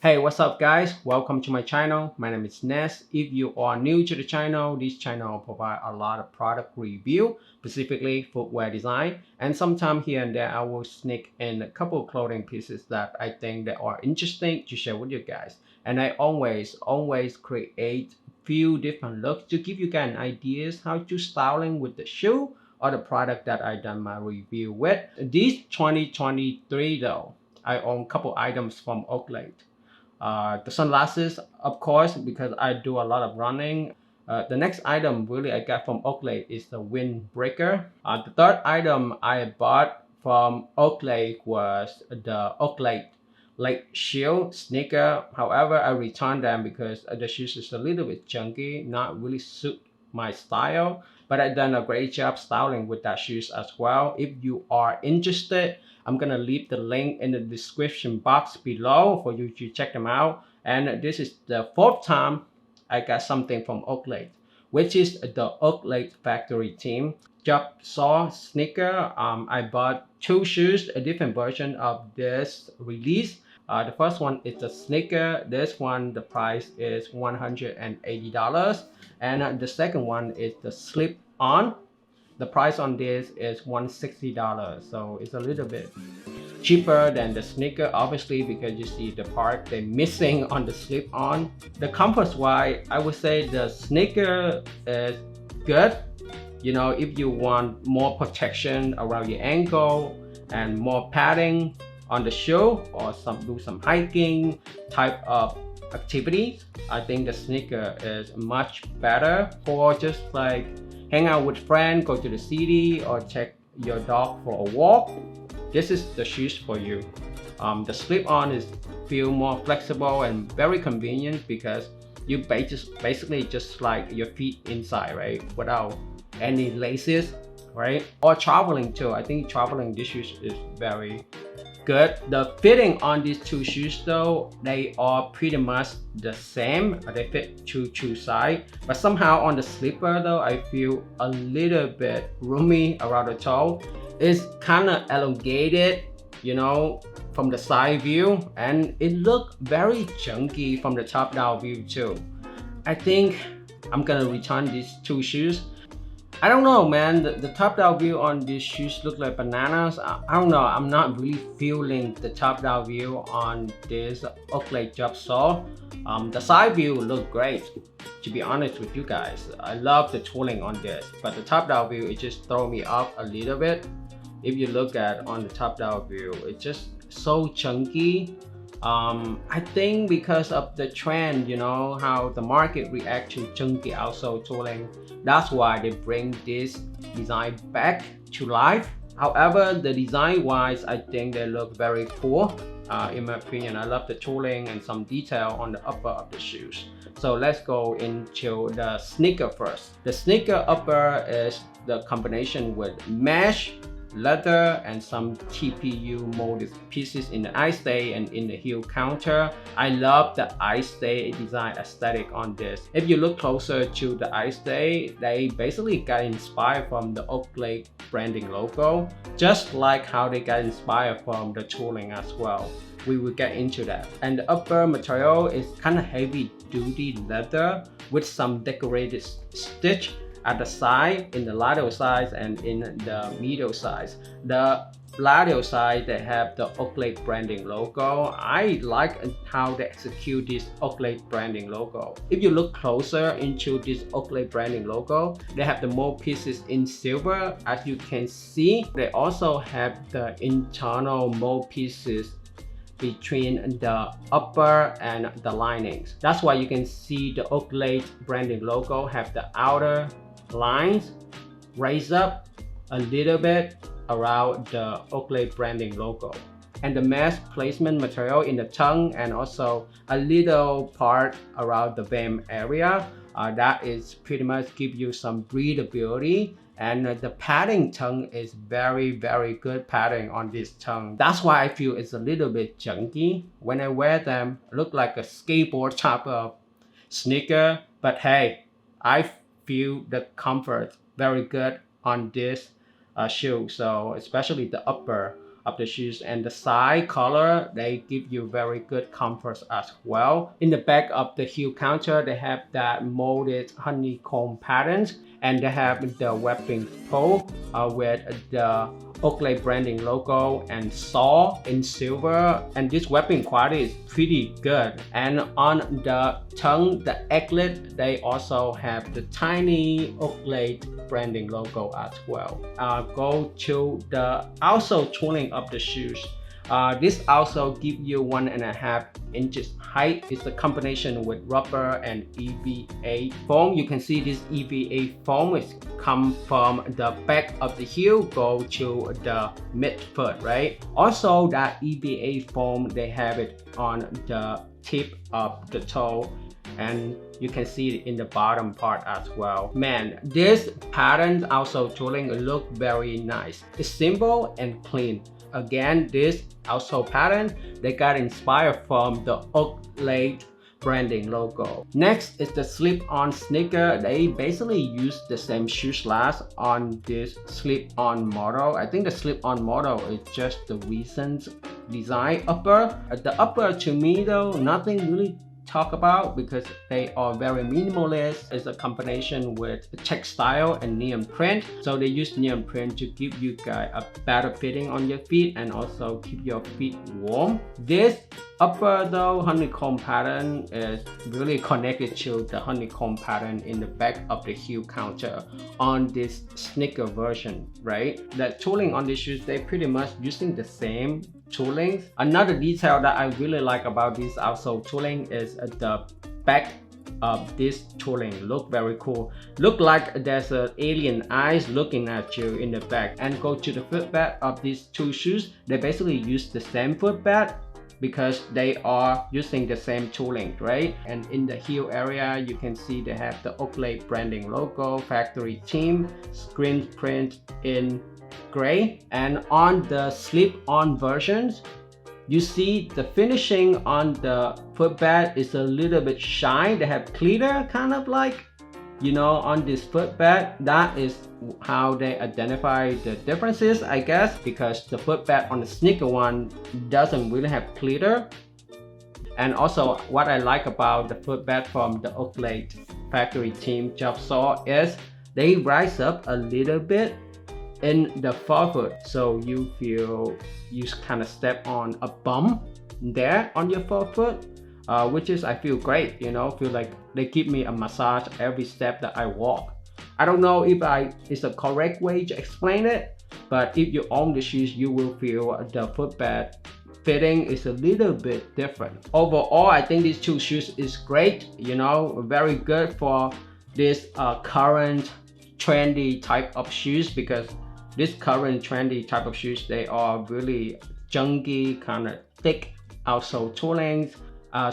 Hey, what's up guys? Welcome to my channel. My name is Ness. If you are new to the channel, this channel provide a lot of product review, specifically footwear design, and sometime here and there I will sneak in a couple of clothing pieces that I think that are interesting to share with you guys. And I always create few different looks to give you guys ideas how to styling with the shoe or the product that I done my review with. This 2023 though, I own a couple items from Oakley. The sunglasses, of course, because I do a lot of running. The next item really I got from Oakley is the windbreaker. The third item I bought from Oakley was the Oakley Lake Shield sneaker. However, I returned them because the shoes is a little bit chunky, not really suit my style. But I done a great job styling with that shoes as well. If you are interested, I'm gonna leave the link in the description box below for you to check them out. And this is the fourth time I got something from Oakley, which is the Oakley factory team. Job saw sneaker. I bought two shoes, a different version of this release. The first one is the sneaker. This one, the price is $180. And the second one is the slip on. The price on this is $160, so it's a little bit cheaper than the sneaker, obviously, because you see the part they're missing on the slip on. The comfort wise, I would say the sneaker is good. You know, if you want more protection around your ankle and more padding on the shoe, or do some hiking type of activities, I think the sneaker is much better for just like hang out with friends, go to the city, or take your dog for a walk. This is the shoes for you. The slip-on is feel more flexible and very convenient because you basically just slide your feet inside, right, without any laces, right? Or traveling too. I think traveling this shoes is very good. The fitting on these two shoes though, they are pretty much the same. They fit two sides, but somehow on the slipper though, I feel a little bit roomy around the toe. It's kind of elongated, you know, from the side view, and it looked very chunky from the top down view too. I think I'm gonna return these two shoes. I don't know, man. The top-down view on these shoes look like bananas. I don't know. I'm not really feeling the top-down view on this Oakley job saw. The side view look great. To be honest with you guys, I love the tooling on this, but the top-down view it just throw me off a little bit. If you look at on the top-down view, it's just so chunky. I think because of the trend, you know, how the market react to chunky outsole tooling, that's why they bring this design back to life. However, the design wise, I think they look very cool. In my opinion, I love the tooling and some detail on the upper of the shoes. So let's go into the sneaker first. The sneaker upper is the combination with mesh, leather, and some TPU molded pieces in the eye stay and in the heel counter. I love the eye stay design aesthetic on this. If you look closer to the eye stay, they basically got inspired from the Oakley branding logo, just like how they got inspired from the tooling as well. We will get into that. And the upper material is kind of heavy duty leather with some decorated stitch at the side, in the lateral sides and in the medial sides. The lateral side, they have the Oakley branding logo. I like how they execute this Oakley branding logo. If you look closer into this Oakley branding logo, they have the mold pieces in silver. As you can see, they also have the internal mold pieces between the upper and the linings. That's why you can see the Oakley branding logo have the outer lines raised up a little bit around the Oakley branding logo, and the mesh placement material in the tongue and also a little part around the band area, that is pretty much give you some breathability. And the padding tongue is very good padding on this tongue. That's why I feel it's a little bit chunky. When I wear them, look like a skateboard type of sneaker, but hey, I feel the comfort very good on this shoe. So especially the upper, of the shoes, and the side color, they give you very good comfort as well. In the back of the heel counter, they have that molded honeycomb patterns, and they have the webbing pole with the Oakley branding logo and saw in silver, and this webbing quality is pretty good. And on the tongue, the egglet, they also have the tiny Oakley branding logo as well. Go to the outsole tooling of the shoes. This also give you 1.5 inches height. It's a combination with rubber and EVA foam. You can see this EVA foam is come from the back of the heel go to the midfoot, right? Also, that EVA foam, they have it on the tip of the toe, and you can see it in the bottom part as well. Man, this pattern outsole tooling look very nice. It's simple and clean. Again, this outsole pattern, they got inspired from the Oakley branding logo. Next is the slip-on sneaker. They basically use the same shoe slash on this slip-on model. I think the slip-on model is just the recent design upper. The upper to me though, nothing really talk about because they are very minimalist. It's a combination with textile and neon print, so they use neon print to give you guys a better fitting on your feet and also keep your feet warm. This upper though honeycomb pattern is really connected to the honeycomb pattern in the back of the heel counter on this sneaker version, right? The tooling on these shoes, they pretty much using the same tooling. Another detail that I really like about this outsole tooling is the back of this tooling. Look very cool. Look like there's an alien eyes looking at you in the back. And go to the footbed of these two shoes. They basically use the same footbed because they are using the same tooling, right? And in the heel area, you can see they have the Oakley branding logo, factory team, screen print in gray. And on the slip-on versions, you see the finishing on the footbed is a little bit shiny. They have glitter kind of like, you know, on this footbed. That is how they identify the differences, I guess, because the footbed on the sneaker one doesn't really have glitter. And also what I like about the footbed from the Oakley factory team job saw is they rise up a little bit in the forefoot, so you feel you kind of step on a bump there on your forefoot, which is I feel great, you know, feel like they give me a massage every step that I walk. I don't know if it's a correct way to explain it, but if you own the shoes, you will feel the footbed fitting is a little bit different. Overall, I think these two shoes is great, you know, very good for this current trendy type of shoes, because this current trendy type of shoes, they are really chunky, kind of thick outsole toolings.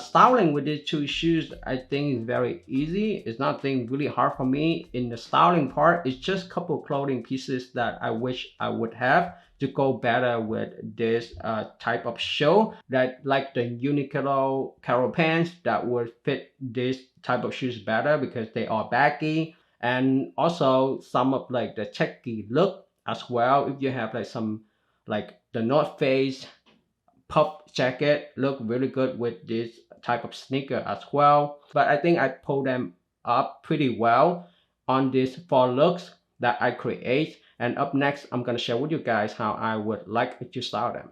Styling with these two shoes, I think is very easy. It's nothing really hard for me. In the styling part, it's just a couple clothing pieces that I wish I would have to go better with this type of shoe, that like the Uniqlo cargo pants that would fit this type of shoes better because they are baggy, and also some of like the checky look as well. If you have like some like the North Face puff jacket, look really good with this type of sneaker as well. But I think I pulled them up pretty well on these 4 looks that I create. And up next, I'm gonna share with you guys how I would like to style them.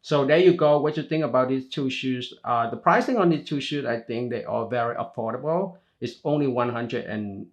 So there you go. What you think about these two shoes? The pricing on these two shoes, I think they are very affordable. It's only $180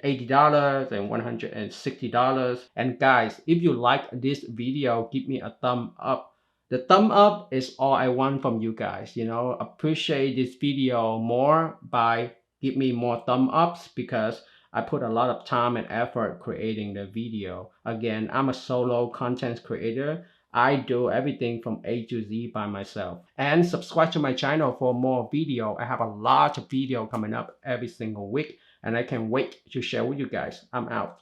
and $160. And guys, if you like this video, give me a thumb up. The thumb up is all I want from you guys. You know, appreciate this video more by give me more thumb ups, because I put a lot of time and effort creating the video. Again, I'm a solo content creator. I do everything from A to Z by myself. And subscribe to my channel for more video. I have a lot of video coming up every single week, and I can't wait to share with you guys. I'm out.